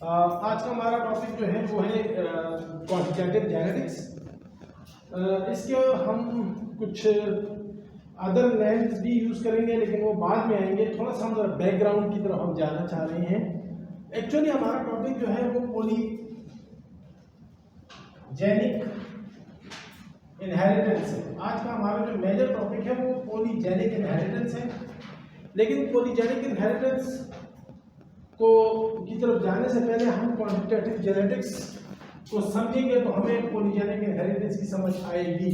आज का हमारा टॉपिक जो है वो है क्वांटिटेटिव जेनेटिक्स। इसके हम कुछ अदर नेम्स भी यूज़ करेंगे, लेकिन वो बाद में आएंगे। थोड़ा सा हम जरा बैकग्राउंड की तरफ हम जाना चाह रहे हैं। एक्चुअली हमारा टॉपिक जो है वो पॉलीजेनिक इनहेरिटेंस है। आज का हमारा जो मेजर टॉपिक है वो पॉलीजेनिक इनहेरिटेंस है। लेकिन पॉलीजेनिक इनहेरिटेंस की तरफ जाने से पहले हम क्वांटिटेटिव जेनेटिक्स को समझेंगे तो हमें पॉलीजेनिक इनहेरिटेंस की समझ आएगी।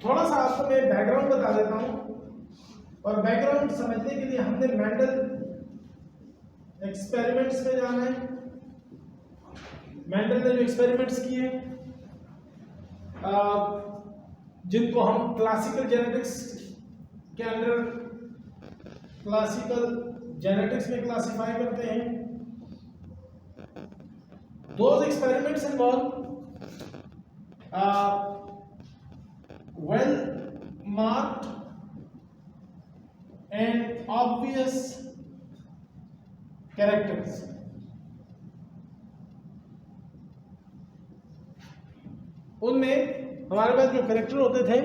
थोड़ा सा आपको मैं बैकग्राउंड बता देता हूं, और बैकग्राउंड समझने के लिए हमने मेंडल एक्सपेरिमेंट्स में जाना है। मेंडल ने जो एक्सपेरिमेंट्स किए जिनको हम क्लासिकल जेनेटिक्स के अंदर क्लासिकल जेनेटिक्स में क्लासिफाई करते हैं। Those experiments involve well marked and obvious characters. उनमें हमारे पास जो कैरेक्टर होते थे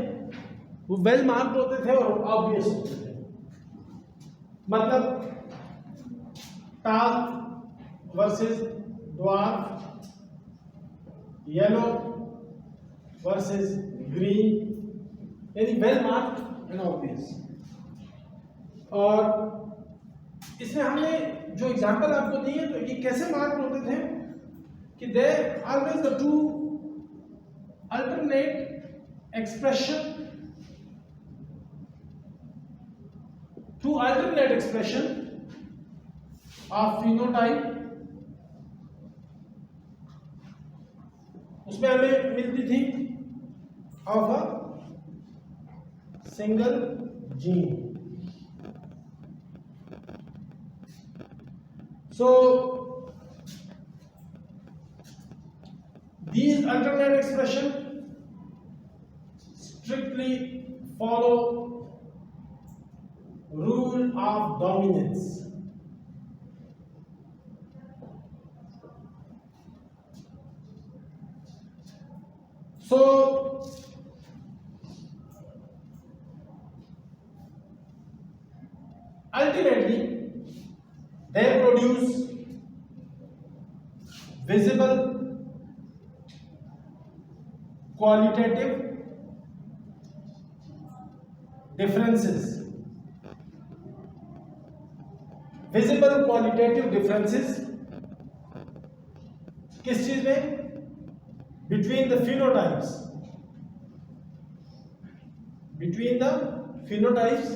वो वेल मार्क्ड होते थे और ऑब्वियस होते थे। मतलब टाल versus dwarf, yellow versus green, यानी वेल मार्क्ड एंड ऑब्वियस। और इसमें हमने जो एग्जांपल आपको दिए तो ये कैसे मार्क होते थे कि they always the two alternate expression of phenotype, उसमें हमें मिलती थी of a single gene. So these alternate expression strictly follow rule of dominance. So ultimately they produce visible qualitative differences. Visible qualitative differences किस चीज में? Between the phenotypes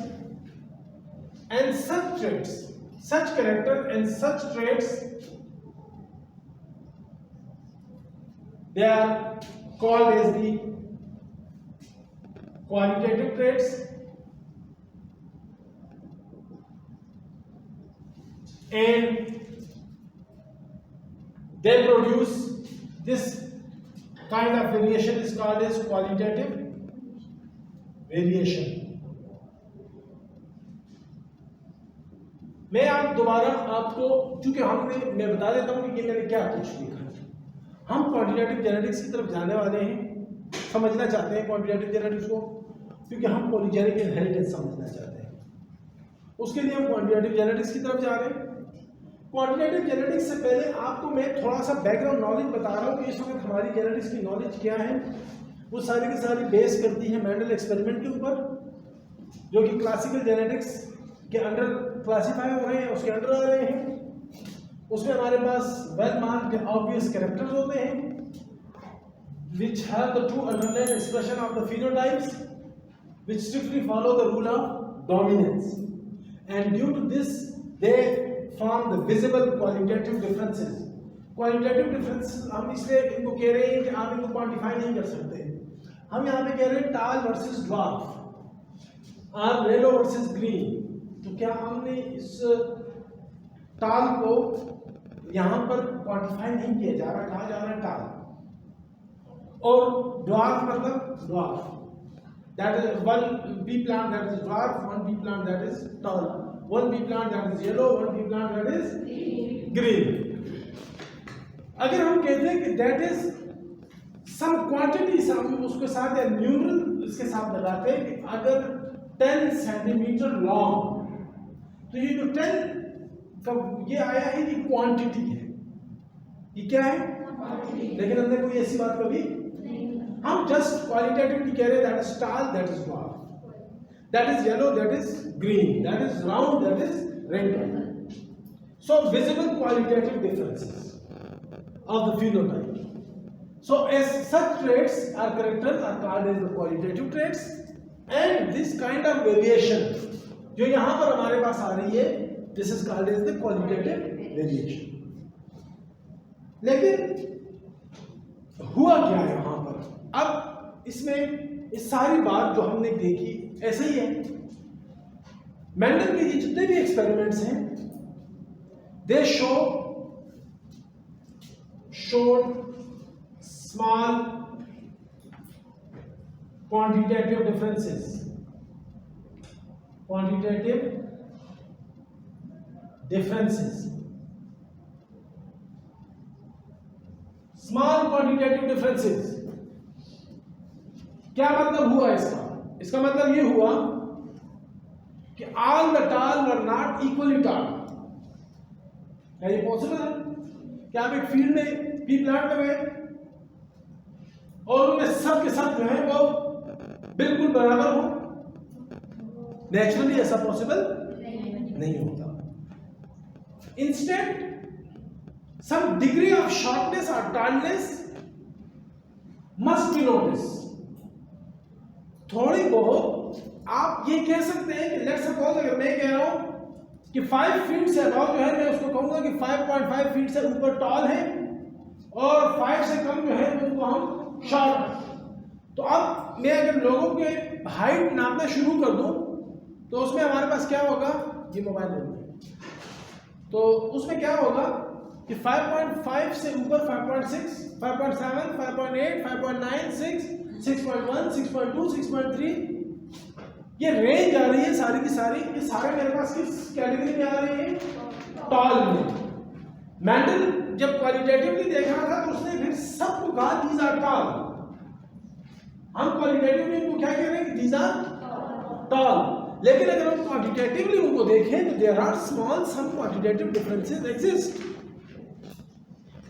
and such traits, such character and such traits, they are called as the qualitative traits, and they produce this kind of variation is called as qualitative variation. मैं दोबारा आपको, चूंकि मैं बता देता हूं कि मैंने क्या कुछ लिखा है। हम क्वांटिटेटिव जेनेटिक्स की तरफ जाने वाले हैं, समझना चाहते हैं क्वांटिटेटिव जेनेटिक्स को, क्योंकि हम पॉलीजेनिक इनहेरिटेंस समझना चाहते हैं। उसके लिए हम क्वांटिटेटिव जेनेटिक्स की तरफ जा रहे हैं। क्वांटिटेटिव जेनेटिक्स से पहले आपको मैं थोड़ा सा बैकग्राउंड नॉलेज बता रहा हूँ कि इस वक्त हमारी जेनेटिक्स की नॉलेज क्या है। वो सारी की सारी बेस करती है मेंडल एक्सपेरिमेंट के ऊपर, जो कि क्लासिकल जेनेटिक्स के अंडर क्लासीफाई हो रहे हैं, उसके अंडर आ रहे हैं। उसमें हमारे पास वेल मार्क्ड ऑब्वियस कैरेक्टर्स होते हैं which have the two alternate expression of the phenotypes which strictly follow the rule of dominance, and due to this they form the visible qualitative differences. Qualitative differences हम इसलिए इनको कह रहे हैं कि आप इनको क्वांटिफाई नहीं कर सकते। हम यहाँ पे कह रहे हैं टाल वर्सेस ड्वार्फ और येलो वर्सेस ग्रीन। तो क्या हमने इस टाल को यहाँ पर क्वांटिफाई नहीं किया जा रहा, कहा जा रहा है टाल। और ड्वार्फ मतलब dwarf, that is one bee plant that is dwarf, one bee plant that is tall. one pea plant that is yellow, one pea plant that is green. अगर हम कहते हैं कि that is some quantity, हम उसके साथ या numeral इसके साथ लगाते हैं कि अगर 10 सेंटीमीटर लॉन्ग, तो ये जो 10 का ये आया है कि क्वांटिटी है, ये क्या है, लेकिन हमने कोई ऐसी बात कभी हम जस्ट क्वालिटेटिवली कह रहे हैं that is tall, that is dwarf, that is yellow, that is green, that is round, that is wrinkled. So visible qualitative differences of the phenotype. So as such traits or characters are called as the qualitative traits, and this kind of variation जो यहाँ पर हमारे पास आ रही है, this is called as the qualitative variation. लेकिन हुआ क्या है यहाँ पर? अब इसमें इस सारी बात जो हमने देखी ऐसे ही है। मेंडल के ये जितने भी एक्सपेरिमेंट्स हैं, दे showed small quantitative differences. Small quantitative differences. क्या मतलब हुआ इसका? इसका मतलब ये हुआ कि all the tall were not equally tall. क्या ये पॉसिबल है कि आप एक फील्ड में पी प्लांट में गए और उनमें सब के सब जो है वो बिल्कुल बराबर हो? नेचुरली ऐसा पॉसिबल नहीं होता. Instant some degree of shortness or tallness must be noticed. थोड़ी बहुत आप ये कह सकते हैं कि लेट्स सपोज अगर मैं कह रहा हूं कि 5 फीट से अबव जो है, मैं उसको कहूंगा कि 5.5 फीट से ऊपर टॉल है और 5 से कम जो है उनको हम शॉर्ट है. तो अब मैं अगर लोगों के हाइट नापना शुरू कर दूं तो उसमें हमारे पास क्या होगा, ये मोबाइल नंबर, तो उसमें क्या होगा कि 5.5 से ऊपर 5.6, 5.7, 5.8, 5.9, 6, 6.1, 6.2, 6.3 ये रेंज आ रही है सारी की सारी. ये सारे मेरे पास किस कैटेगरी में आ रही है? टॉल में. मेंडल जब क्वालिटेटिवली देख रहा था तो उसने फिर सबको कहा दीज आर टॉल. हम क्वालिटेटिवली इनको क्या कह रहे हैं कि दीज आर टॉल. लेकिन अगर हम क्वांटिटेटिवली उनको देखें तो there are small some quantitative differences exist.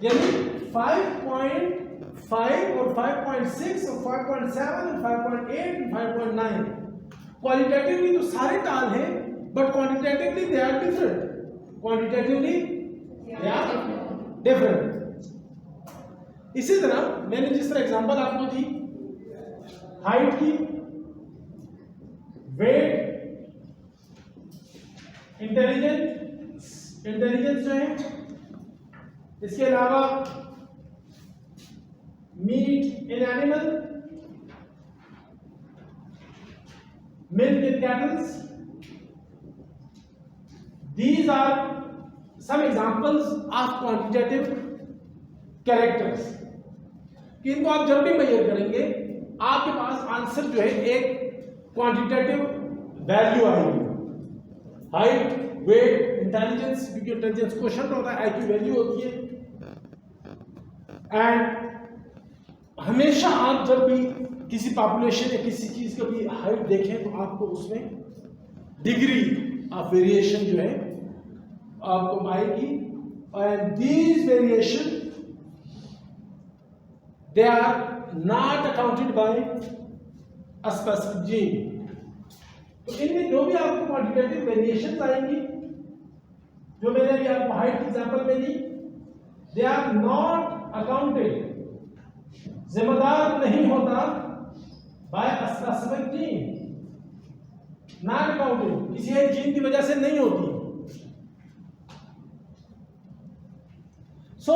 यानी 5.5 और 5.6 और 5.7 और 5.8 और 5.9 क्वालिटेटिवली तो सारे टाल हैं, but quantitatively they are different. Quantitatively they are different. इसी तरह मैंने जिस तरह एग्जांपल आपको दी हाइट की, वेट, इंटेलिजेंस जो है, इसके अलावा meat in animal, milk in cattles. These are some examples of quantitative characters. कि इनको आप जब भी मेजर करेंगे आपके पास आंसर जो है एक क्वांटिटेटिव वैल्यू आएगी. हाइट, वेट, इंटेलिजेंस, क्योंकि इंटेलिजेंस क्वेश्चन होता है, आईक्यू वैल्यू होती है. एंड हमेशा आप जब भी किसी पॉपुलेशन या किसी चीज का भी हाइट देखें तो आपको उसमें डिग्री ऑफ वेरिएशन जो है आपको आएगी. And these variation they are not accounted by a specific gene. तो इनमें जो भी आपको क्वांटिटेटिव वेरिएशंस आएंगी, जो मैंने अभी आपको हाइट की एग्जांपल में दी, दे आर नॉट अकाउंटेड, जिम्मेदार नहीं होता by a specific gene. Not accounted किसी एक जीन की वजह से नहीं होती. सो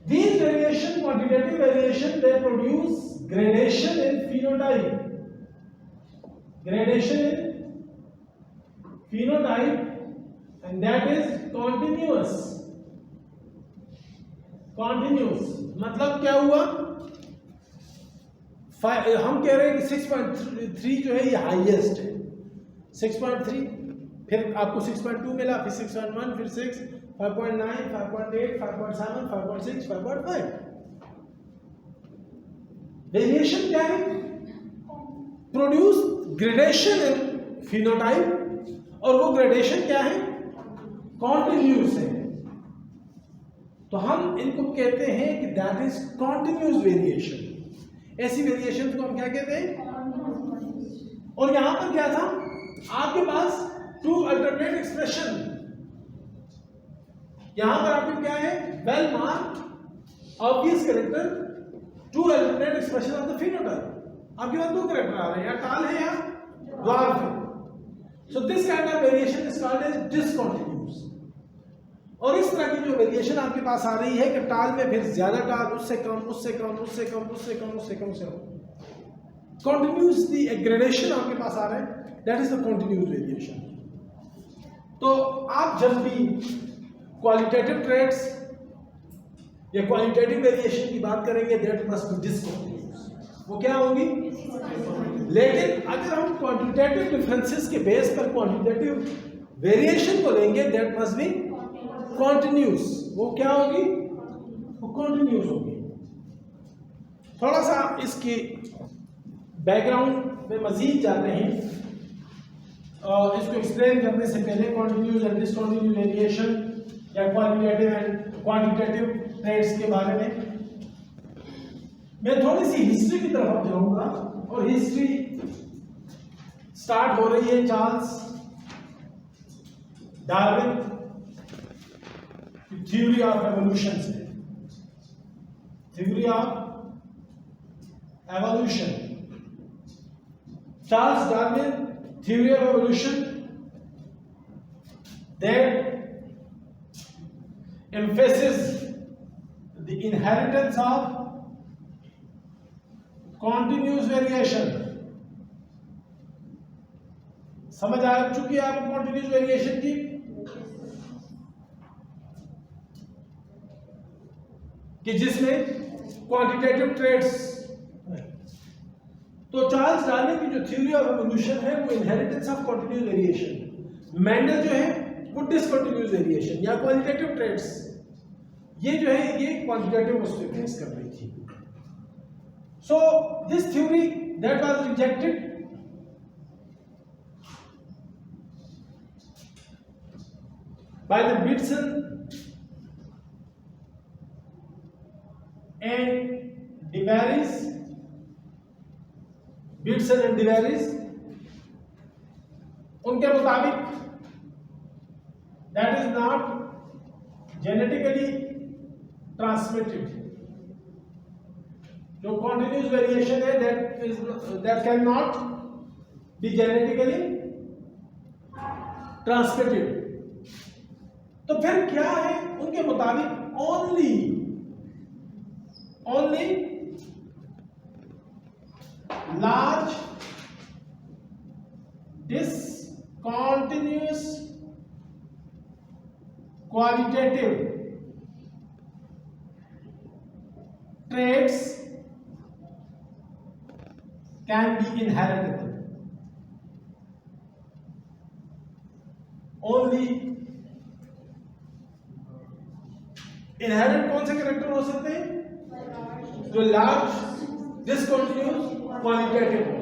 these variation, quantitative variation, they produce gradation in phenotype. Gradation in phenotype, and that is continuous. Continuous मतलब क्या हुआ? हम कह रहे हैं कि 6.3 जो है ये हाईएस्ट है. 6.3, फिर आपको 6.2 मिला, फिर 6.1, फिर 6, 5.9, 5.8, 5.7, 5.6, 5.5। वेरिएशन क्या है? प्रोड्यूस ग्रेडेशन इन फिनोटाइप, और वो ग्रेडेशन क्या है? कॉन्टिन्यूस है। तो हम इनको कहते हैं कि दैट इज कॉन्टिन्यूस वेरिएशन। ऐसी वेरिएशन को हम क्या कहते हैं? और यहां पर क्या था आपके पास? To alternate expression. यहां पर आपके क्या है? Well marked obvious character, to alternate expression of the phenotype. आपके पास दो कैरेक्टर आ रहे हैं, या टाल है या ड्वार्फ है। So this kind of variation is called as discontinuous. और इस तरह की जो वेरिएशन आपके पास आ रही है कि टाल में फिर ज्यादा टाल, उससे कम, उससे कम, उससे कम, उससे कम, उससे कम, उससे कम, कॉन्टिन्यूसली एक ग्रेडेशन आपके पास आ रहा है, that is the continuous variation. तो आप जब भी क्वालिटेटिव ट्रेड्स या क्वालिटेटिव वेरिएशन की बात करेंगे, दैट मस्ट बी डिसकंटिन्यूस। वो क्या होगी? लेकिन अगर हम क्वांटिटेटिव डिफरेंसेस के बेस पर क्वांटिटेटिव वेरिएशन को लेंगे, दैट मस्ट बी कॉन्टिन्यूस। वो क्या होगी? वो कॉन्टिन्यूस होगी। थोड़ा सा इसकी बैकग्राउंड में मजीद जाते हैं, और इसको एक्सप्लेन करने से पहले कॉन्टिन्यूस एंड डिसकंटिन्यूस वेरिएशन या क्वालिटेटिव एंड क्वांटिटेटिव ट्रेड्स के बारे में मैं थोड़ी सी हिस्ट्री की तरफ जाऊंगा। और हिस्ट्री स्टार्ट हो रही है Charles Darwin theory of evolution से। Theory of evolution, Charles Darwin theory of evolution, that emphasizes the inheritance of continuous variation। समझ आ चुकी है आपको कॉन्टिन्यूस वेरिएशन की? कि जिसमें क्वांटिटेटिव ट्रेड्स। तो चार्ल्स डार्विन की जो थ्योरी ऑफ एवोल्यूशन है वो inheritance of continuous variation. Mendel जो है वो डिसकंटिन्यूस वेरिएशन या क्वालिटेटिव ट्रेड्स, ये जो है ये क्वांटिटेटिव उससे बेस कर रही थी। So this theory that was rejected by the Beatson and DeVaries, Beatson and DeVaries, उनके मुताबिक that is not genetically transmitted। जो continuous variation है that cannot be genetically transmitted। तो फिर क्या है उनके मुताबिक? Only large discontinuous qualitative traits can be inheritable. Only inherit कौन से कैरेक्टर हो सकते हैं? जो लार्ज डिसकंटिन्यूअस क्वालिटेटिव हो।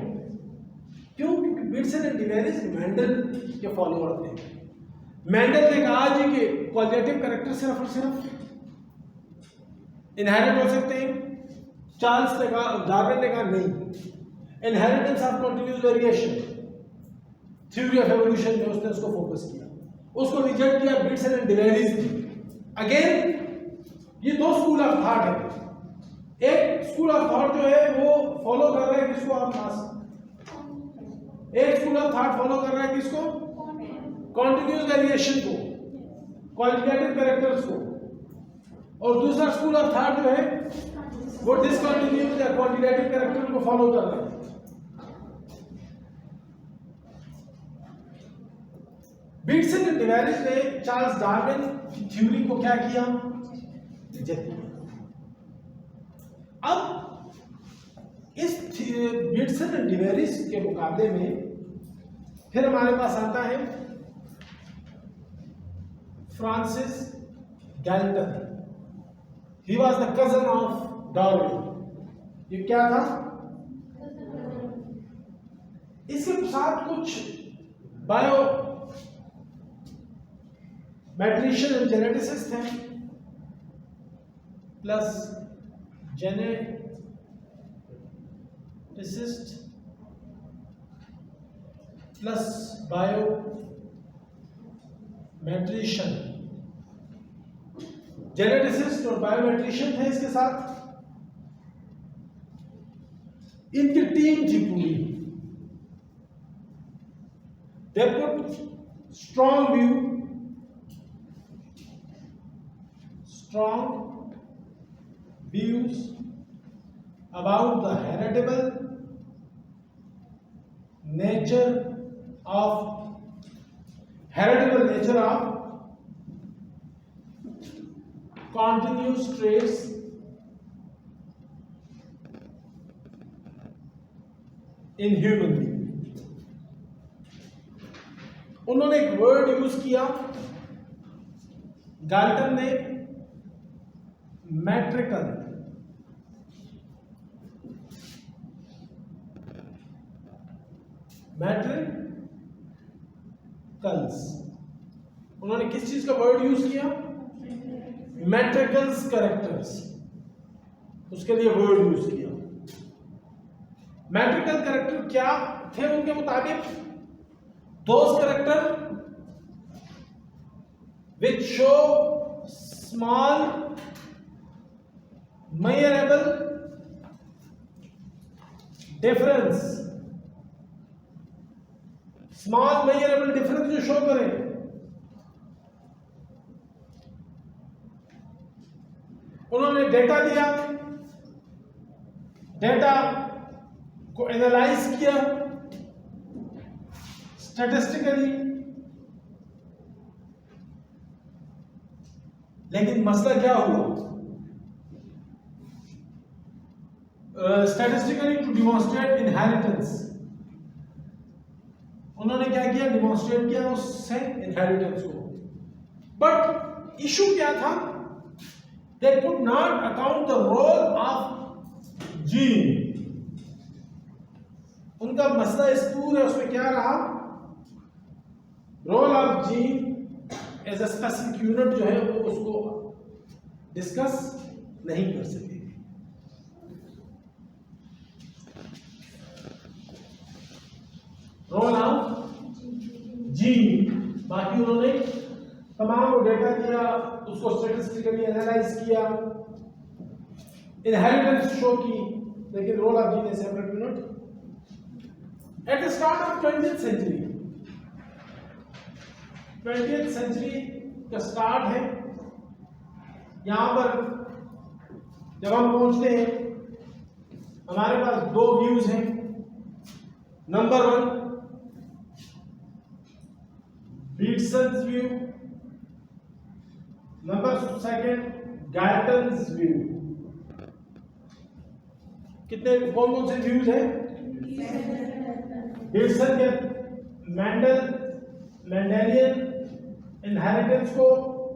क्यों? क्योंकि बिटसन एंड डिवेरिस मेंडल के फॉलोअर थे। मेंडल ने कहा जी कि क्वालिटेटिव कैरेक्टर सिर्फ और सिर्फ इनहेरिट हो सकते हैं। चार्ल्स ने कहा, डार्विन ने कहा नहीं, inheritance of continuous variation, theory of evolution में उसने उसको फोकस किया, उसको रिजेक्ट किया बिटसन एंड डिवेरिस ने। अगेन ये दो स्कूल ऑफ थॉट है। एक स्कूल ऑफ थॉट जो है वो फॉलो कर रहा है किसको? आप एक स्कूल ऑफ थॉट फॉलो कर रहा है किसको? कॉन्टिन्यूअस वेरिएशन को, क्वालिटेटिव कैरेक्टर्स को। और दूसरा स्कूल ऑफ थॉट जो है वो डिसकंटिन्यूअस या क्वांटिटेटिव कैरेक्टर को फॉलो कर रहा है। बिटसन एंड डिवेरिस ने चार्ल्स डार्विन की थ्योरी को क्या किया? रिजेक्ट किया। अब इस बिटसन एंड डिवेरिस के मुकाबले में फिर हमारे पास आता है Francis Galton, he was the cousin of Darwin. ये क्या था? इसके साथ कुछ बायो मैट्रिशियन एंड जेनेटिसिस्ट हैं, plus geneticist plus biometrician, geneticist और बायोमेट्रिशियन थे इसके साथ। इनकी टीम थी पूरी। They put strong views about the heritable nature of continuous traits in human being। उन्होंने एक वर्ड यूज किया गाल्टन ने, मैट्रिकल। मैट्रिकल्स, उन्होंने किस चीज का वर्ड यूज किया? मैट्रिकल्स कैरेक्टर्स, उसके लिए वर्ड यूज किया। मैट्रिकल कैरेक्टर क्या थे उनके मुताबिक? Those characters which show small measurable difference, जो शो करें। उन्होंने डेटा दिया, डेटा को एनालाइज किया स्टैटिस्टिकली, लेकिन मसला क्या हुआ? स्टैटिस्टिकली टू डिमॉन्स्ट्रेट इनहेरिटेंस, उन्होंने क्या किया? डिमॉन्स्ट्रेट किया उससे इनहेरिटेंस को। बट इशू क्या था? They could not account the role of gene. उनका मसला इस पूरे उसमें क्या रहा? Role of gene as a specific unit जो है वो उसको डिस्कस नहीं कर सके। रोल ऑफ जीन, बाकी उन्होंने तमाम डेटा दिया, उसको स्टैटिस्टिकली एनालाइज किया, इनहेरिटेंस शो की, लेकिन role of gene a separate unit. At the start of 20th century, 20th century का स्टार्ट है। यहां पर जब हम पहुंचते हैं हमारे पास दो व्यूज हैं। Number 1 Bateson's view, number 2 Galton's view. कितने कौन कौन से व्यूज हैं? बीटसन के मेंडेलियन इनहेरिटेंस को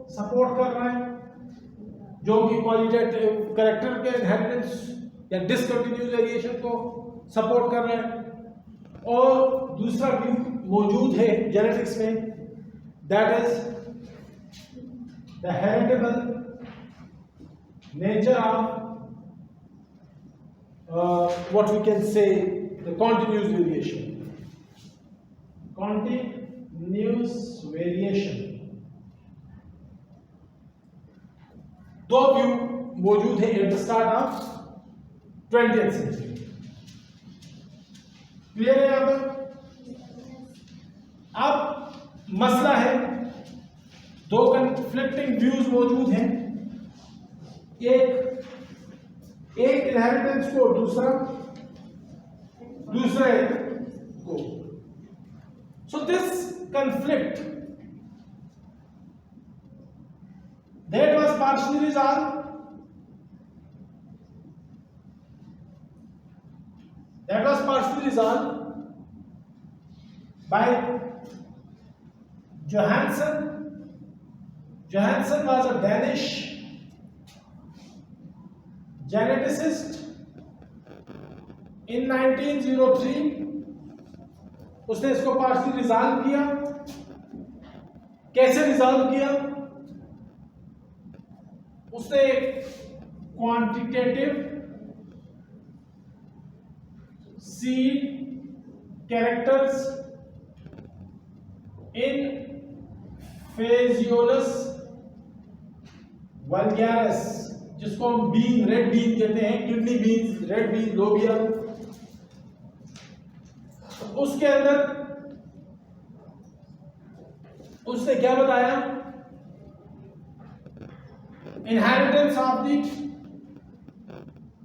सपोर्ट कर रहा है, जो कि क्वालिटेटिव कैरेक्टर के इनहेरिटेंस या डिसकंटिन्यूअस वेरिएशन को सपोर्ट कर रहा है। और दूसरा व्यू मौजूद है जेनेटिक्स में, that is the heritable nature of what we can say the continuous variation, दो व्यू मौजूद है eight the start of 20th century। Clear है यहां पर? अब मसला है, दो कंफ्लिक्टिंग व्यूज मौजूद हैं, एक इनहेरिटेंस को, दूसरा को। So this conflict that was partially resolved, by Johansen. Johansen was a Danish geneticist. In 1903 उसने इसको पार्शियली रिजॉल्व किया. कैसे रिजॉल्व किया? उसने quantitative seed characters in Phaseolus vulgaris, जिसको हम बीन, रेड बीन कहते हैं, किडनी बीन्स, रेड बीन, लोबिया, उसके अंदर उसने क्या बताया? Inheritance of the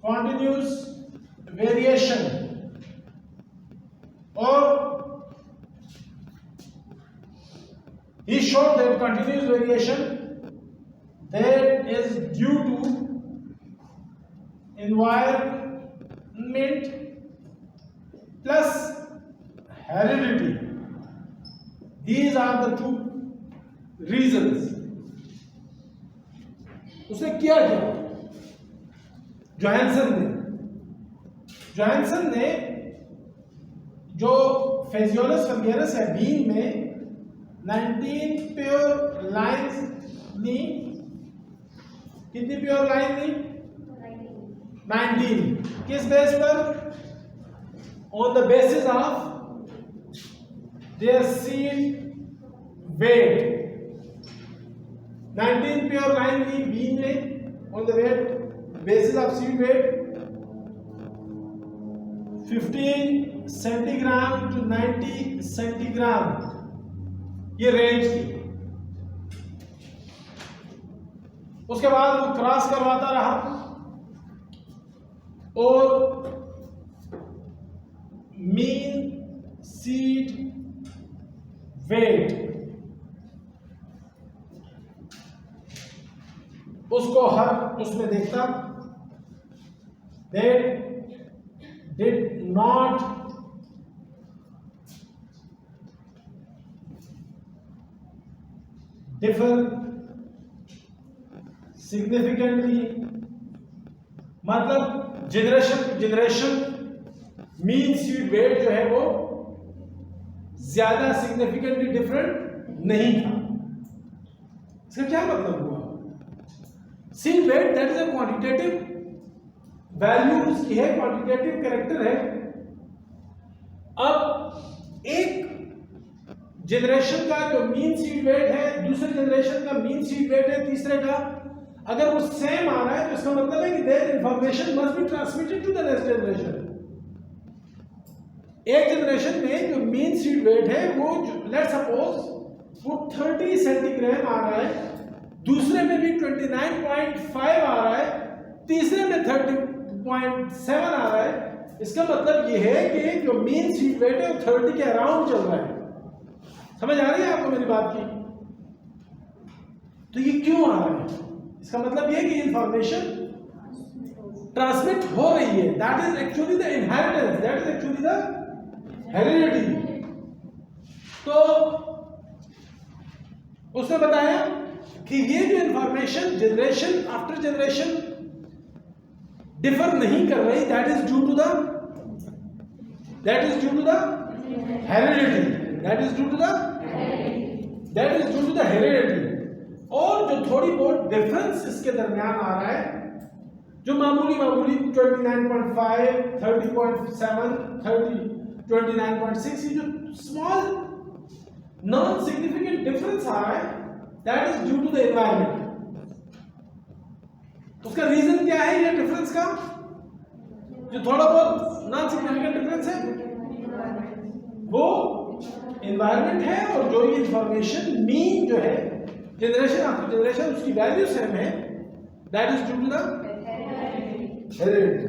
continuous variation, और he showed that continuous variation that is due to environment plus heredity. These are the two reasons. उसने किया क्या? जोहानसन ने जो फेजियोलस वल्गैरिस है बीन में 19 प्योर लाइन्स ली. कितनी प्योर लाइन ली? 19. किस बेस पर? On the basis of their seed weight. 19 pure line ली बीन में on the weight basis of seed weight 15 centigram to 90 centigram, ये रेंज थी. उसके बाद वो क्रॉस करवाता रहा और मीन सीड वेट उसको हर उसमें देखता. They did not differ significantly. मतलब जनरेशन मीन सीड वेट जो है वो ज्यादा सिग्निफिकेंटली डिफरेंट नहीं था. इसका क्या मतलब हुआ? Seed weight that is a quantitative value उसकी है, क्वांटिटेटिव कैरेक्टर है. अब एक जनरेशन का जो मीन सीड वेट है, दूसरे जनरेशन का मीन सीड वेट है, तीसरे का, अगर वो सेम आ रहा है तो इसका मतलब है कि there information must be transmitted to the next generation. एक जनरेशन में जो मीन सीड वेट है वो लेट्स सपोज वो 30 सेंटीग्राम आ रहा है, दूसरे में भी 29.5 आ रहा है, तीसरे में 30.7 आ रहा है. इसका मतलब ये है कि जो मीन सीड वेट है वो 30 के अराउंड चल रहा है. समझ आ रही है आपको मेरी बात की? तो ये क्यों आ रहा है? इसका मतलब ये कि इंफॉर्मेशन ट्रांसमिट हो रही है. That is actually the inheritance, that is actually the heredity. तो उसने बताया कि ये जो information generation after generation differ नहीं कर रही, that is due to the heredity. और जो थोड़ी बहुत डिफरेंस इसके दरमियान आ रहा है, जो मामूली 29.5, 30.7, 29.6, ये जो स्मॉल नॉन सिग्निफिकेंट डिफरेंस आ रहा है, that is due to the environment. उसका रीजन क्या है ये डिफरेंस का? जो थोड़ा बहुत नॉन सिग्निफिकेंट डिफरेंस है वो एनवायरमेंट है, और जो ये इंफॉर्मेशन मीन जो है जनरेशन आफ्टर जनरेशन उसकी वैल्यू सेम है, that is due to the heredity.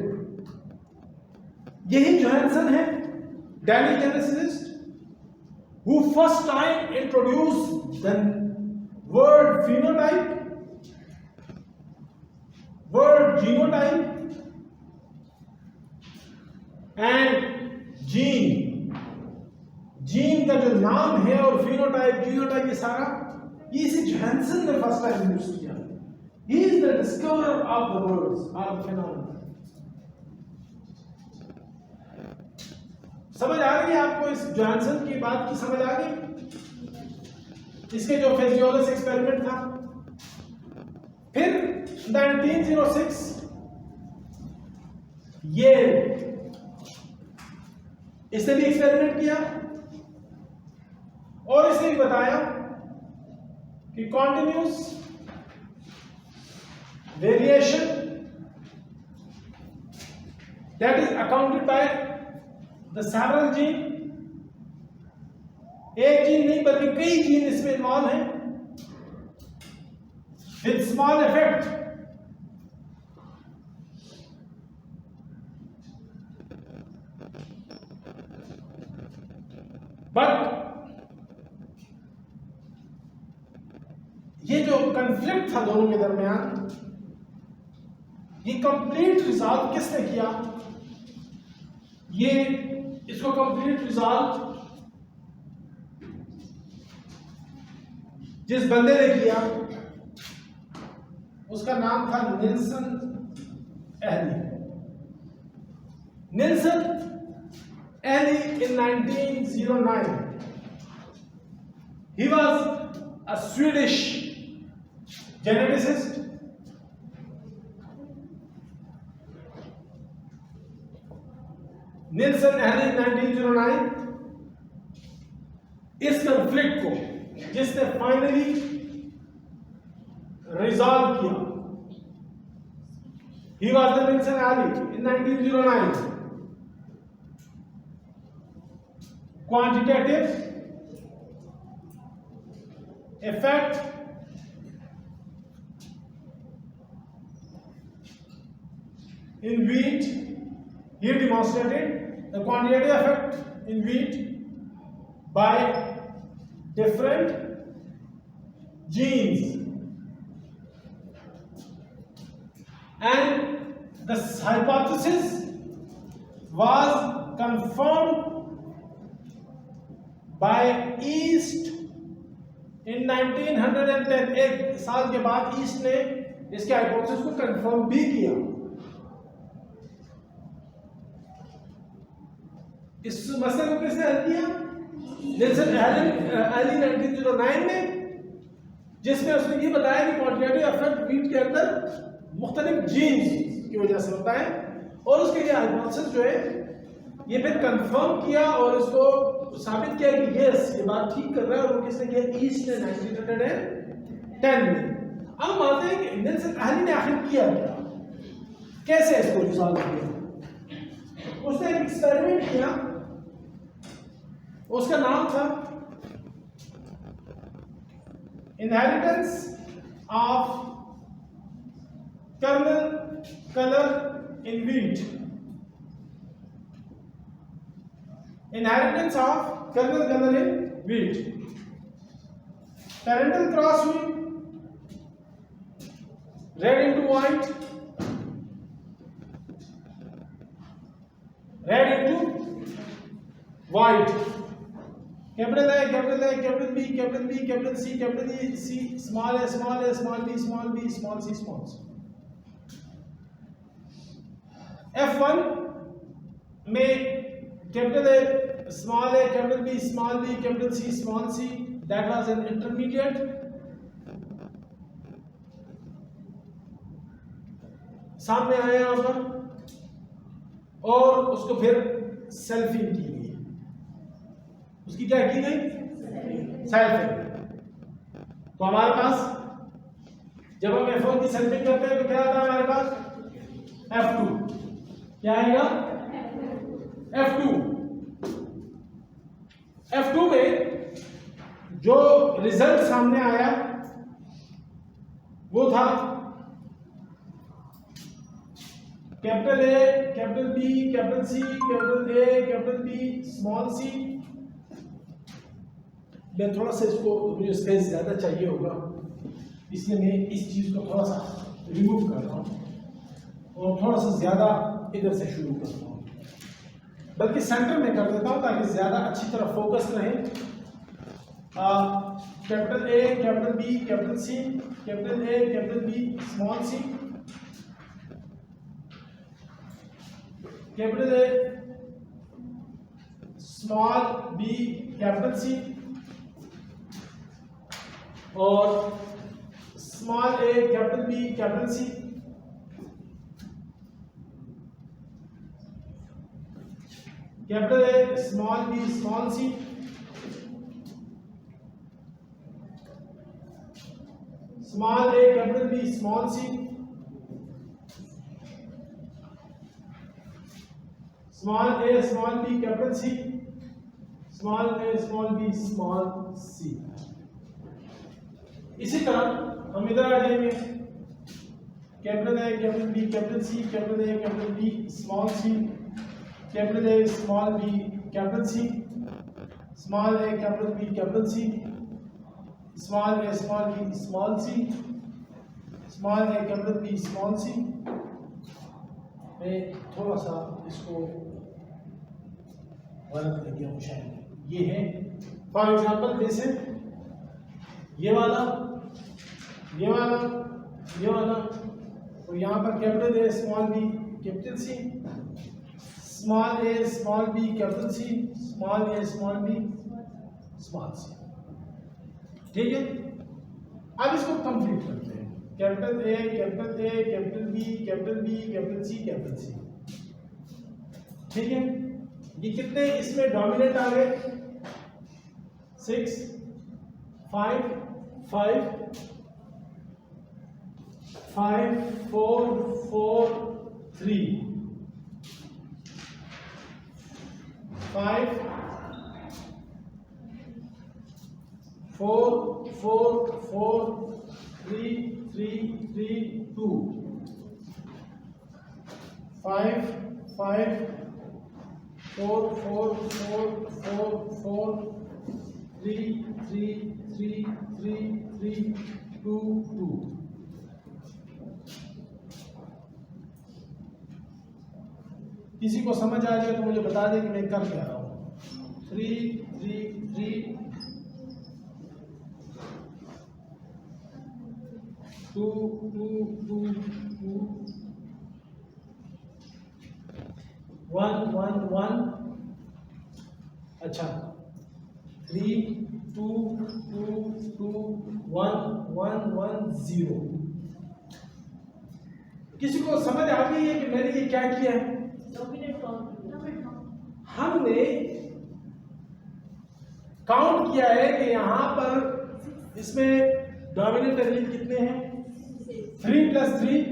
यही जोहानसन है, Danish geneticist, who first time introduced the word phenotype, word genotype and gene. Gene का जो नाम है और फिनोटाइप जीनोटाइप ये सारा ये इसे जोहानसन ने फर्स्ट टाइम यूज किया। He is the discoverer of the words of phenomena. समझ आ रही है आपको इस जोहानसन की बात की समझ आ गई? इसके जो फेजियोलस एक्सपेरिमेंट था। फिर 1906 ये इसने भी एक्सपेरिमेंट किया और इसने भी बताया कि continuous variation that is accounted by the several gene, एक जीन नहीं बल्कि कई जीन इसमें इन्वॉल्व हैं, विद स्मॉल इफेक्ट बट ये जो कंफ्लिक्ट था दोनों के दरमियान, ये कंप्लीट रिजॉल्व किसने किया? ये इसको कंप्लीट रिजॉल्व जिस बंदे ने किया उसका नाम था Nilsson Ehle. Nilsson Ehle in 1909 he was a Swedish geneticist. Nilsson Ehle 1909 इस कंफ्लिक्ट को जिसने फाइनली रिजॉल्व किया, he was the Nielsen Alley in 1909. Quantitative effect in wheat. He demonstrated the quantitative effect in wheat by different genes, and the hypothesis was confirmed by east in 1910। एक साल के बाद east ने इसके hypothesis को confirm भी किया। इस मसले को किसने हल किया? निल्सन एहली 1909 में, जिसमें उसने ये बताया कि क्वांटिटेटिव इफेक्ट वीट के अंदर मुख्तलिफ जीन्स की वजह से होता है, और उसके लिए हाइपोथेसिस जो है ये फिर कंफर्म किया और इसको साबित किया कि यस ये बात ठीक कर रहा है। और वो किसने किया? ईस्ट ने 1910 में। अब मानते हैं कि निल्सन एहली ने आखिर किया क्या, कैसे इसको रिजॉल्व किया? उसने एक एक्सपेरिमेंट किया, उसका नाम था inheritance of kernel colour in wheat. Inheritance of kernel color in wheat. Parental cross हुई, red into white, red into white. Capital A, capital A, capital B, capital B, capital C, capital E, C, small a, small a, small b, small b, small c, small c. F1 में capital A, small a, capital B, small b, capital C, small c, that was an intermediate. सामने आया यहाँ पर और उसको फिर selfing की गई। उसकी क्या की गई? सेल्फिंग। तो हमारे पास जब हम F1 की सेल्फिंग करते हैं तो क्या आता है हमारे पास? F2। क्या आएगा? F2 में जो रिजल्ट सामने आया वो था capital A, capital B, capital C, capital A, capital B, small C. मैं थोड़ा सा इसको, मुझे स्पेस ज्यादा चाहिए होगा इसलिए मैं इस चीज को थोड़ा सा रिमूव कर रहा हूं और थोड़ा सा ज्यादा इधर से शुरू करता हूं। बल्कि सेंटर में कर देता हूं ताकि ज्यादा अच्छी तरह फोकस रहे। Capital A, capital B, capital C, capital A, capital B, small C, capital A, small B, capital C, और small A, capital B, capital C, capital A, small B, small C, small A, capital B, small C, small A, small B, capital C, small A, small B, small C. इसी तरह हम इधर आ जाएंगे, capital A, capital B, capital C, capital A, capital B, small C, capital A, small B, capital C, small A, capital B, capital C, small A, small B, small C, small A, capital B, small C. मैं थोड़ा सा इसको गलत कर दिया हूँ शायद। ये है फॉर एग्जाम्पल जैसे ये वाला, ये वाला, ये वाला, और यहाँ पर capital A, small B, capital C, small A, small B, capital C, small A, small B, small C. ठीक है, अब इसको कंप्लीट करते हैं। Capital A, capital A, capital B, capital B, capital C, capital C. ठीक है, ये कितने इसमें डोमिनेंट आ गए? 6, 5, 5, 5, 4, 4, 3, 5, 4, 4, 4, 3, 3, 3, 2, 5, 5, 4, 4, 4, 4, 4, 3, 3, 3, 3, 3, 2, 2। किसी को समझ आ जाए तो मुझे बता दे कि मैं कर क्या रहा हूँ। 3, 3, 3, 2, 2, 2, 2, 1, 1, 1। अच्छा, 3, 2, 2, 2, 1, 1, 1, 0। किसी को समझ आ गई है कि मैंने ये क्या किया है? हमने काउंट किया है कि यहां पर इसमें डोमिनेंट एलिमेंट कितने हैं? 3 + 3,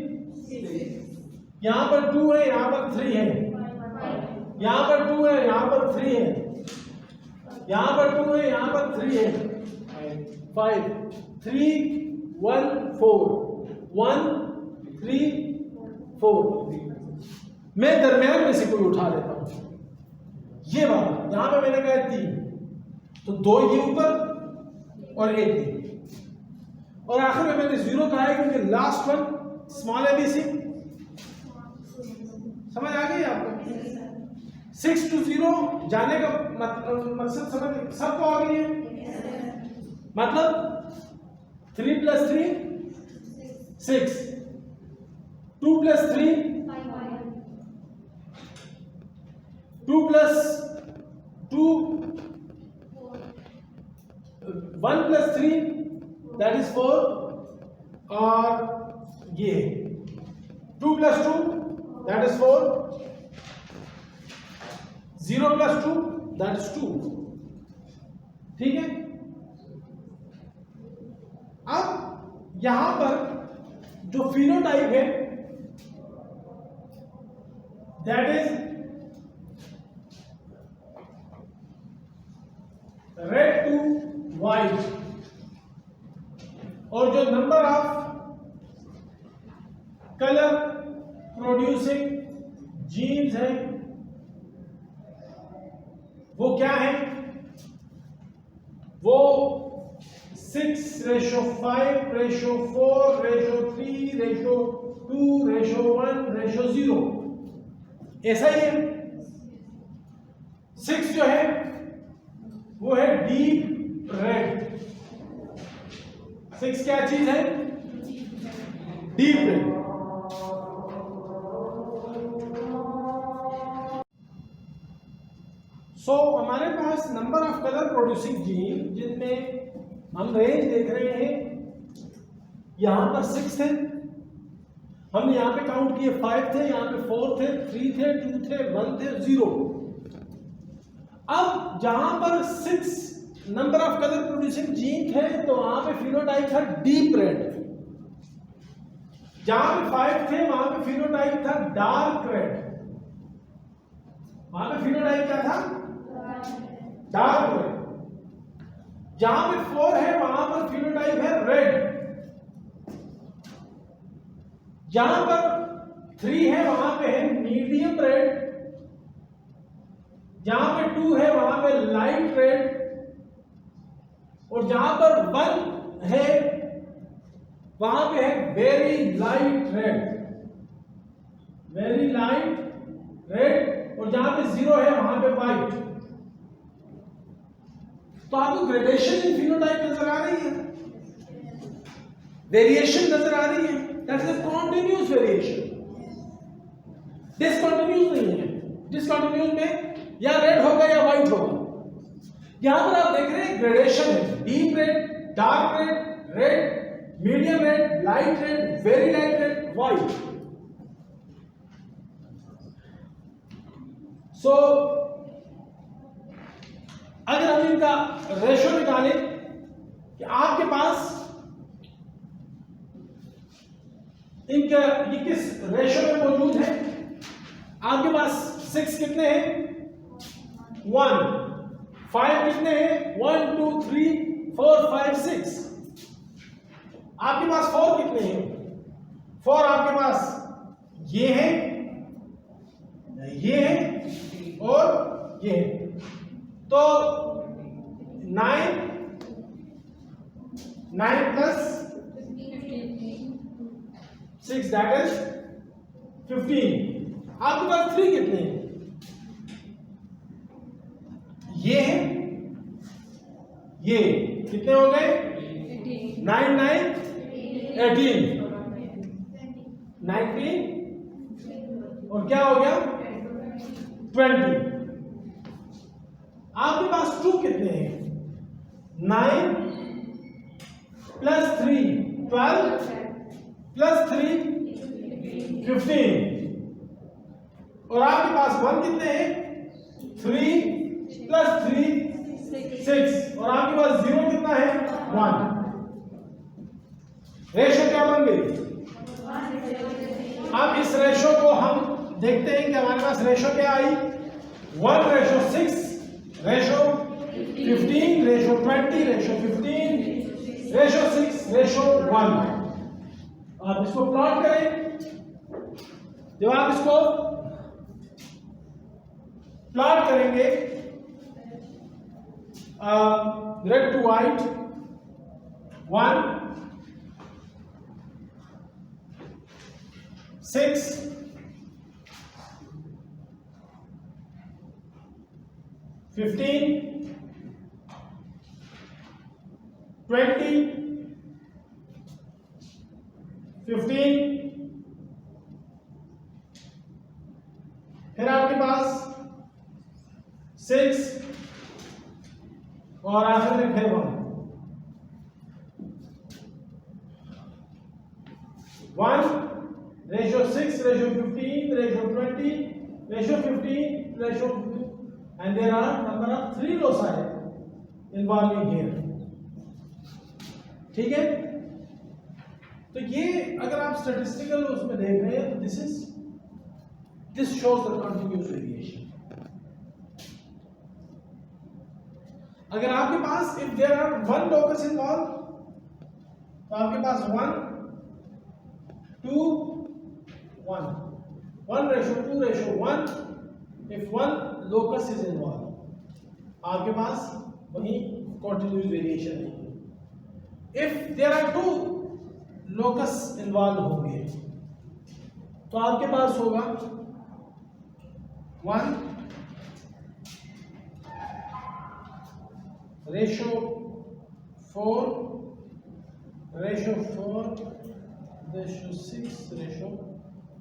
यहां पर 2 है, यहां पर 3 है, यहां पर 2 है, यहां पर 3 है, यहां पर 2 है, यहां पर 3 है, 5, 3, 1, 4, 1, 3, 4। मैं दरमियान में से कोई उठा लेता हूं, ये वाला यहां पे मैंने कहा 3, तो 2 ये ऊपर और 1 ये, और आखिर में मैंने 0 कहा है क्योंकि last one small A B C. समझ आ गई आपको? 6 to 0 जाने का मकसद समझ सबको आ गई है? मतलब 3 + 3 6, 2 + 3 2 + 2 1 + 3 that is 4, और ये 2 + 2 that is 4, 0 + 2 that is 2। ठीक है, अब यहां पर जो फिनोटाइप है that is red to white, और जो number of colour producing genes है वो क्या है? वो 6:5:4:3:2:1:0 ऐसा ही है। 6 जो है वो है डीप रेड। 6 क्या चीज है? Deep red. सो हमारे पास number of colour producing gene जिनमें हम रेंज देख रहे हैं, यहां पर 6 थे, हमने यहां पे काउंट किए 5 थे, यहां पे 4 थे, 3 थे, 2 थे, 1 थे, 0। अब जहां पर 6 number of colour producing gene थे तो वहां पे फिनोटाइप था डीप रेड। जहां पे 5 थे वहां पे फिनोटाइप था डार्क रेड। वहां पे फिनोटाइप क्या था? Dark red. जहां पे 4 है वहां पर फिनोटाइप है रेड। जहां पर 3 है वहां पे है मीडियम रेड। जहां पे 2 है वहां पे लाइट रेड। और जहां पर 1 है वहां पे है very light red. Very light red. और जहां पे 0 है वहां पे व्हाइट। तो आपको ग्रेडेशन इन फिनोटाइप नजर आ रही है, वेरिएशन नजर आ रही है। That's a continuous variation, discontinuous नहीं है। डिसकंटिन्यूअस में या रेड होगा या व्हाइट होगा। यहां पर आप देख रहे हैं ग्रेडेशन है, deep red, dark red, red, medium red, light red, very light red, white. So अगर हम इनका रेशो निकालें कि आपके पास इनका ये किस रेशो में मौजूद है, आपके पास 6 कितने हैं? 1। 5 कितने हैं? 1 2 3 4 5 6। आपके पास 4 कितने हैं? 4 आपके पास ये है, ये है और ये है। तो 9 प्लस 6 दैट इज 15। आपके पास 3 कितने हैं? ये है, ये कितने हो गए? 9 9 18 19 और क्या हो गया? 20। आपके पास 2 कितने हैं? 9 प्लस 3 12 प्लस 3 15। और आपके पास 1 कितने हैं? 3 प्लस 3 6। और आपके पास 0 कितना है? 1। रेशो क्या बन गई? अब इस रेशो को हम देखते हैं कि हमारे पास रेशो क्या आई। 1:6, ratio 15, ratio 20, ratio 15, ratio 6, ratio 1। आप इसको प्लॉट करें। जब आप इसको प्लॉट करेंगे रेड टू व्हाइट 1 6 15 20 15। फिर आपके पास 6 और आखिर में फिर 1 ratio 6 ratio 15 ratio 20 ratio 15 ratio 15 and there are number of 3 loci involving here। ठीक है, तो ये अगर आप स्टैटिस्टिकल उसमें देख रहे हैं तो this shows the continuous variation. अगर आपके पास if there are 1 locus involve तो आपके पास 1 2 1 1:2:1। इफ 1 लोकस इज इन्वॉल्व आपके पास वही कंटिन्यूअस वेरिएशन है। If there are 2 locus involve होंगे तो आपके पास होगा 1 ratio 4, ratio 6, ratio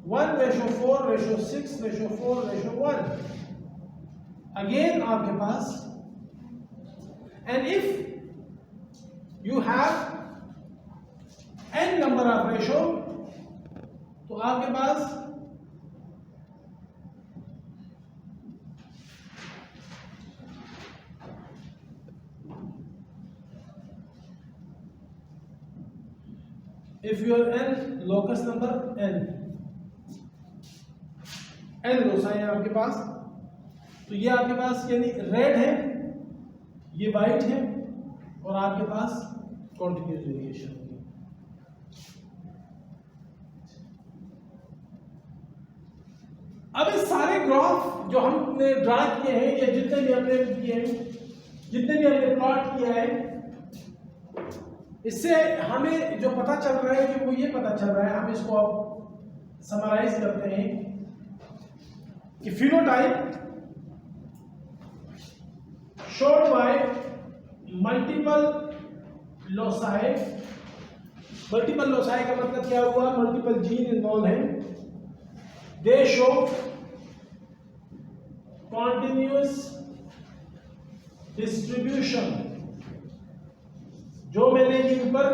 1, ratio 4, ratio 6, ratio 4, ratio 1. Again आपके पास, and if you have n number of ratio, तो आपके पास if your n locus number n loci है आपके पास, तो ये आपके पास यानी रेड है, ये वाइट है, और आपके पास कॉन्टिन्यूस वेरिएशन होगी। अब इस सारे ग्राफ जो हमने ड्रा किए हैं, या जितने भी हमने किए हैं, जितने भी हमने प्लॉट किया है, इससे हमें जो पता चल रहा है कि वो ये पता चल रहा है, हम इसको अब समराइज करते हैं कि phenotype showed bye multiple loci. Multiple loci का मतलब क्या हुआ? मल्टीपल जीन इन्वॉल्व है। दे शो कॉन्टिन्यूअस डिस्ट्रीब्यूशन, जो मैंने ये ऊपर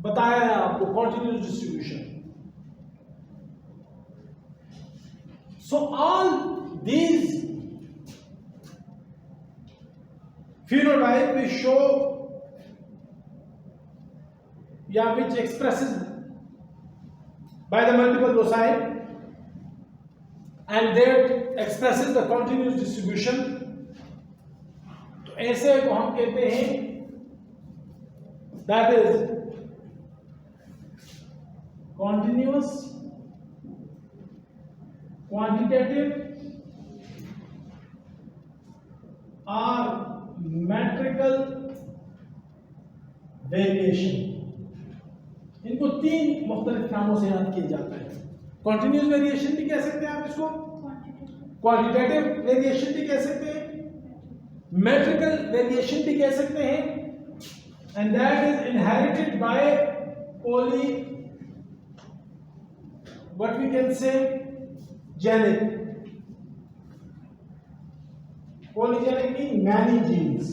बताया है आपको, continuous distribution. So all these phenotype will show, which expresses by the multiple loci, and that expresses the continuous distribution. तो ऐसे को हम कहते हैं that is continuous quantitative or metrical variation. इनको तीन मुख्तलिफ नामों से याद किया जाता है। कॉन्टिन्यूस वेरिएशन भी कह सकते हैं आप इसको, क्वालिटेटिव वेरिएशन भी कह सकते हैं, मेट्रिकल वेरिएशन भी कह सकते हैं, and that is inherited by poly, what we can say, genic. Polygenic means many genes,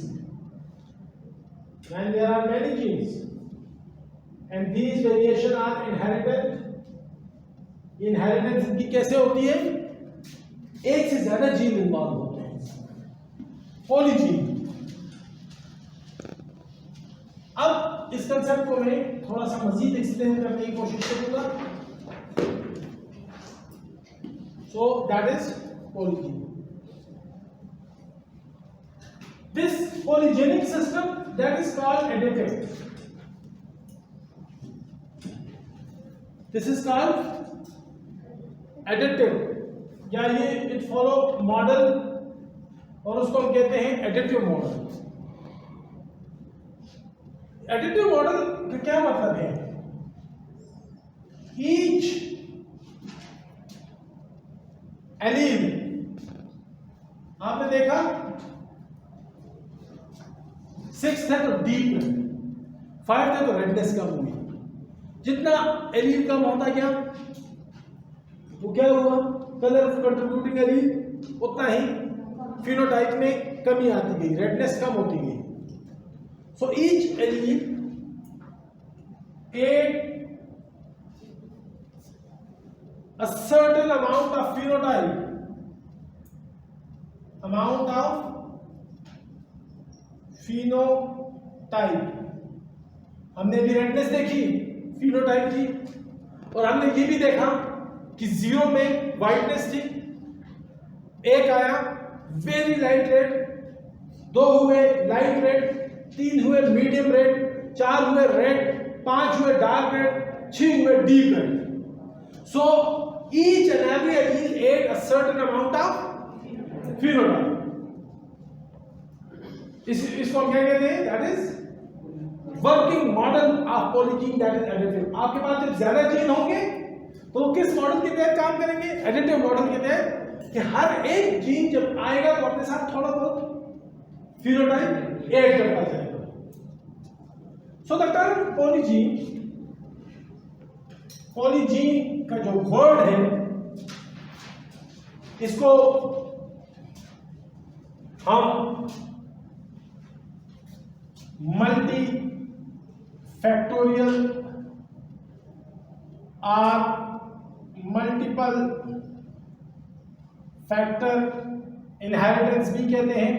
and there are many genes, and these variation are inherited. Inheritance की कैसे होती है? एक से ज्यादा जीन इन्वॉल्व होते हैं, पॉलीजीन। अब इस कंसेप्ट को मैं थोड़ा सा मजीद एक्सप्लेन करने की कोशिश करूंगा। So that is polygene. This polygenic system, that is called additive. This is called additive, या ये it follow model, और उसको हम कहते हैं additive model। Additive model का क्या मतलब है? Each allele, आपने देखा 6 है तो डीप है, 5 है तो रेडनेस कम हुई। जितना एलील कम होता गया वो क्या हुआ? कलर ऑफ कंट्रीब्यूटिंग एलील, उतना ही फिनोटाइप में कमी आती गई, रेडनेस कम होती गई। So each allele a certain amount of phenotype, amount of phenotype। हमने भी रेडनेस देखी फिनोटाइप की, और हमने ये भी देखा कि 0 में वाइटनेस थी, 1 आया वेरी लाइट रेड, 2 हुए लाइट रेड, 3 हुए मीडियम रेड, 4 हुए रेड, 5 हुए डार्क रेड, 6 हुए deep red. So each and every allele add a certain amount of phenotype। इसको हम क्या कहते हैं? That is working model of polygene, that is additive. आपके पास जब ज्यादा जीन होंगे तो वो किस मॉडल के तहत काम करेंगे? एडिटिव मॉडल के तहत, कि हर एक जीन जब आएगा तो अपने साथ थोड़ा बहुत phenotype 8 तक आ जाएगा। सो द टर्म पॉलीजीन का जो वर्ड है, इसको हम मल्टी फैक्टोरियल और मल्टीपल फैक्टर इनहेरिटेंस भी कहते हैं।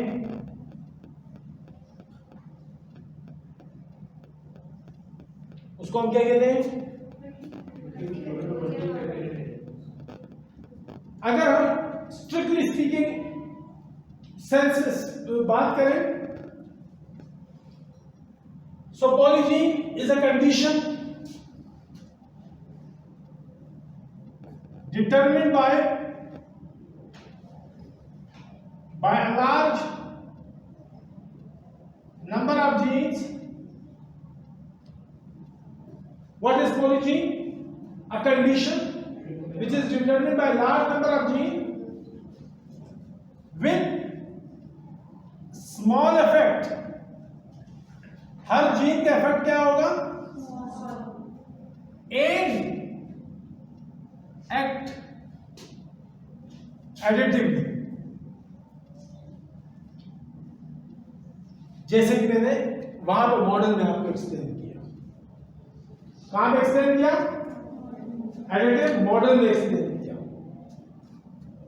उसको हम क्या कहते हैं? अगर हम स्ट्रिक्टली स्पीकिंग सेंस बात करें, so polygene is a condition determined by a large number of genes. What is polygene? A condition which is determined by a large number of genes with small effect. हर gene का effect क्या होगा? And act additively. जैसे कि मैंने वहां पर model में आपको एक्सप्लेन किया। कहां पे एक्सप्लेन किया? एडिटिव मॉडल में एक्सप्लेन किया।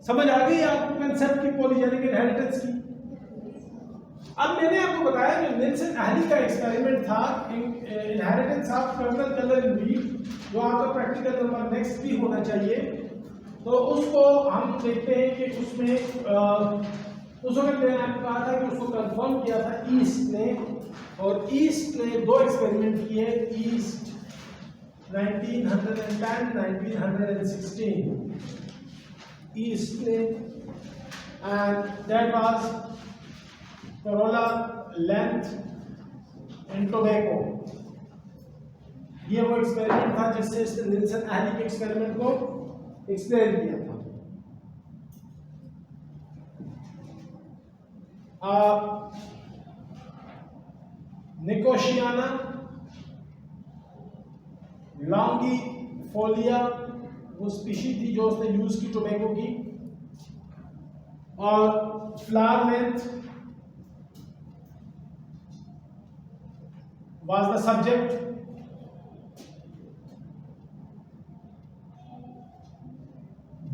समझ आ गई आपको कंसेप्ट की पॉलीजेनिक इनहेरिटेंस की? अब मैंने आपको बताया जो निल्सन एहली का एक्सपेरिमेंट था inheritance of terminal colour in wheat, जो आपका प्रैक्टिकल नंबर नेक्स्ट भी होना चाहिए। तो उसको हम देखते हैं कि उसमें उस वक्त मैंने आपको कहा था कि उसको कंफर्म किया था ईस्ट ने, और ईस्ट ने 2 एक्सपेरिमेंट किए, ईस्ट 1910 1916 ईस्ट ने, and that was Corolla length in tobacco। ये वो एक्सपेरिमेंट था जिससे इसने निल्सन एहली के एक्सपेरिमेंट को एक्सप्लेन किया था। निकोशियाना लॉन्गिफोलिया वो स्पीशी थी जो उसने यूज की टोबैको की, और flower length was the subject।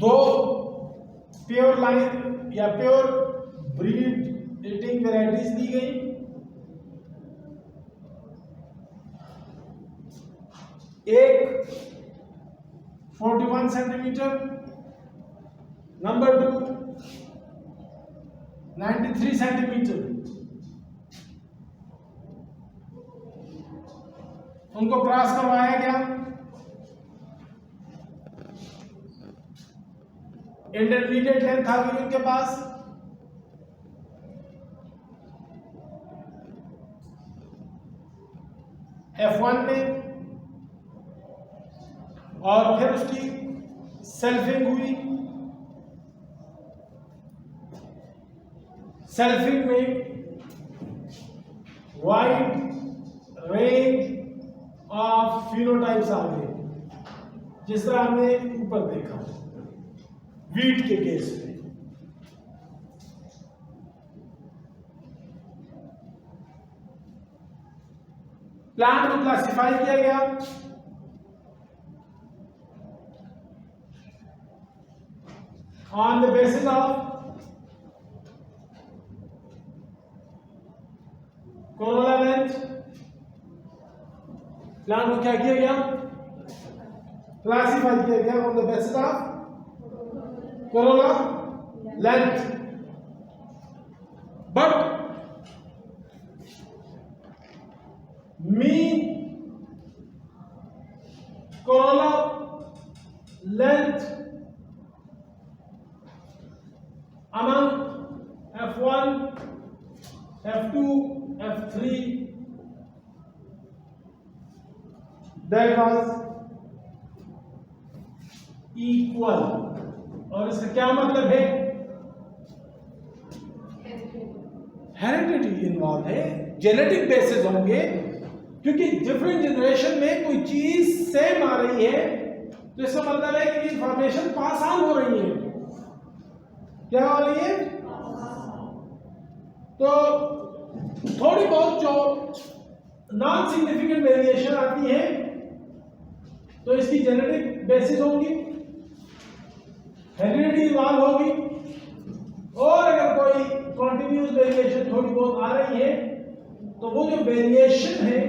दो प्योर लाइन या प्योर ब्रीड ईटिंग वेराइटीज दी गई, एक 41 सेंटीमीटर, नंबर 2 93 सेंटीमीटर। उनको क्रॉस करवाया गया, इंटरमीडिएट लेंथ आ गई उनके पास, F1 में, और फिर उसकी सेल्फिंग हुई। सेल्फिंग में वाइड रेंज ऑफ फिनोटाइप्स आ गए, जिस तरह हमने ऊपर देखा वीट के केस में। प्लांट को क्लासिफाई किया गया on the basis of Corolla length. Plant को क्या किया गया? क्लासिफाई किया गया on the basis of Corolla length. But mean corolla length among F1, F2, F3 that was equal। और इसका क्या मतलब है? हेरिडिटी इन्वॉल्व है, जेनेटिक बेसिस होंगे, क्योंकि डिफरेंट जनरेशन में कोई चीज सेम आ रही है तो इसका मतलब है कि इंफॉर्मेशन पास ऑन हो रही है। क्या हो रही है? तो थोड़ी बहुत जो नॉन सिग्निफिकेंट वेरिएशन आती है तो इसकी जेनेटिक बेसिस होगी, हेरिडिटी इन्वॉल्व होगी, और अगर कोई कॉन्टिन्यूस वेरिएशन थोड़ी बहुत आ रही है तो वो जो वेरिएशन है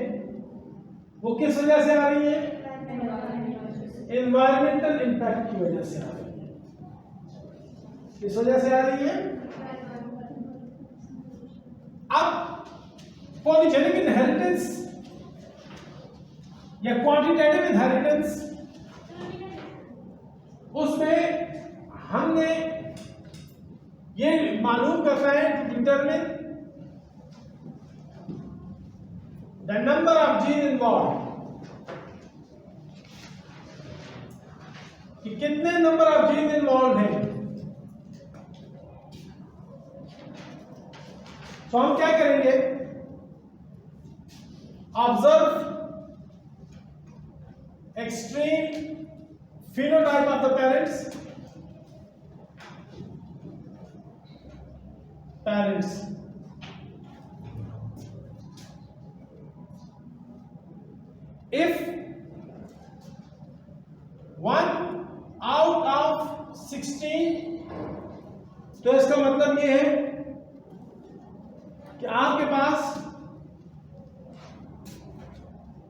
वो किस वजह से आ रही है? एनवायरमेंटल इंपैक्ट की वजह से आ रही है। किस वजह से आ रही है? अब पॉलीजेनिक इनहेरिटेंस या क्वांटिटेटिव इनहेरिटेंस, उसमें हमने ये मालूम करना है to determine the number of gene involve, कि कितने नंबर ऑफ जीन इन्वॉल्व हैं। तो हम क्या करेंगे? Observe extreme phenotype of the parents, if 1 out of 16, तो इसका मतलब ये है कि आपके पास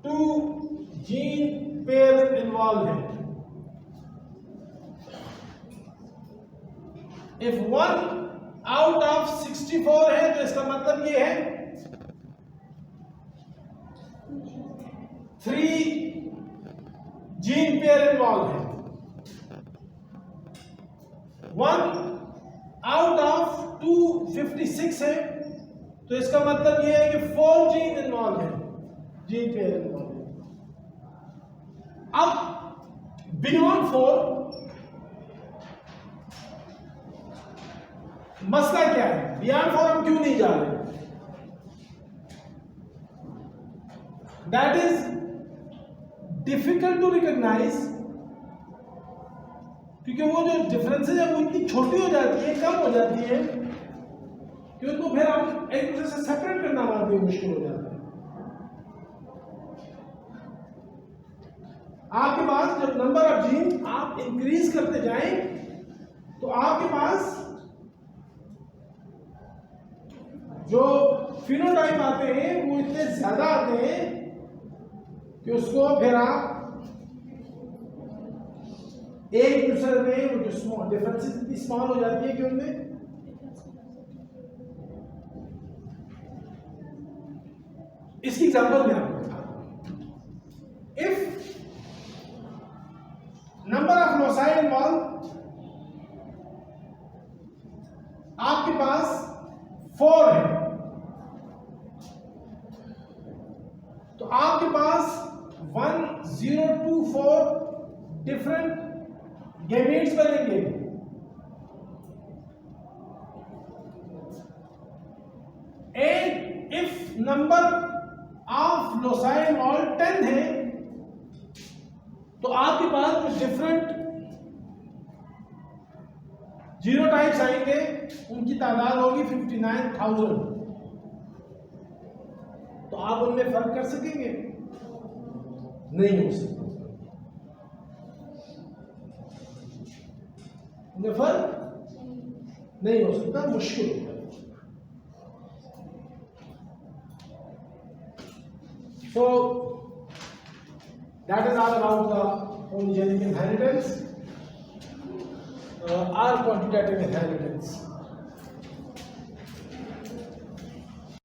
2 जीन पेयर इन्वॉल्व है। If 1 out of 64 है तो इसका मतलब ये है 3 जीन पेयर इन्वॉल्व है। 1 out of 256 है तो इसका मतलब ये है कि 4 जीन इन्वॉल्व है, जीन पेयर इन्वॉल्व है। अब बियॉन्ड 4 मसला क्या है? बियॉन्ड 4 हम क्यों नहीं जा रहे? That is difficult to recognise, क्योंकि वो जो डिफरेंसेस है वो इतनी छोटी हो जाती है, कम हो जाती है कि उनको फिर हम एक दूसरे से सेपरेट करना हमारे लिए मुश्किल हो जाता है। आपके पास जब नंबर ऑफ जीन आप इंक्रीज करते जाएं तो आपके पास जो फिनोटाइप आते हैं वो इतने ज्यादा आते हैं कि उसको फिर आप एक दूसरे में वो जो स्मॉल डिफरेंसेस इतनी स्मॉल हो जाती है कि उनमें इसकी एग्जांपल मैं आपको बताता हूं। If number of loci involve, आपके पास 4 है तो आपके पास 1024 डिफरेंट गैमेट्स बनेंगे। And if number of loci all 10 है तो आपके पास जो डिफरेंट जीनोटाइप्स आएंगे उनकी तादाद होगी 59,000। तो आप उनमें फर्क कर सकेंगे? नहीं हो सकता। उनमें फर्क नहीं हो सकता, मुश्किल होता है। So that is all about the polygenic inheritance or quantitative inheritance.